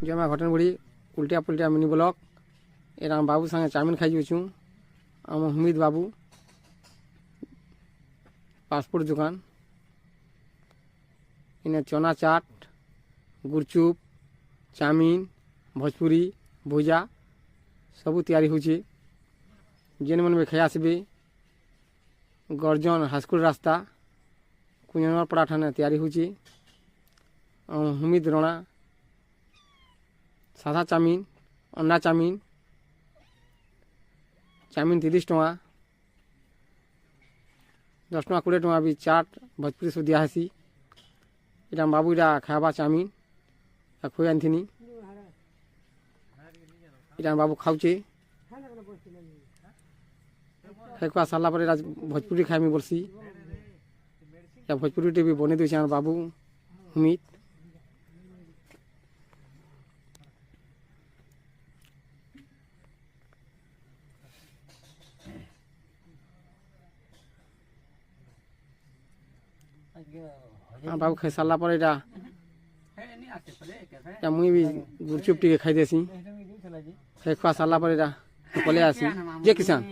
जमा घटन बुढ़ी उल्टिया पुल्टिया mini block era बाबू संगे चाउमिन खाई जाऊँ आम हमीद बाबू पासपोर्ट दुकान इन्हें चना चाट गुरचुप चाउमिन भोजपुरी भुजा सबू तैयारी होचे जेन मन में खाई आसबे गर्जन हाईस्कूल रास्ता कुंजनर पड़ा ठाने तैयारी होचे हमीद रणा साधा चाउमिन अंडा चाउमिन चाउमिन 30 टଙ୍କା 10 टଙ୍କା 20 टଙ୍କା भी चाट भोजपुरी सब दियासी इटा बाबू इटा खावा चाउमिन खुई आनी इटा बाबू खाऊचे खाई खुआ सारा पर भोजपुरी खाएमी बोलसी या भोजपुरी टी भी बने दे बाबू हमीद बाबू खाई सारा पर मुई भी गुपचुप टी खाई देसी खाई खुआ सारा पर पले आसी जे किसान।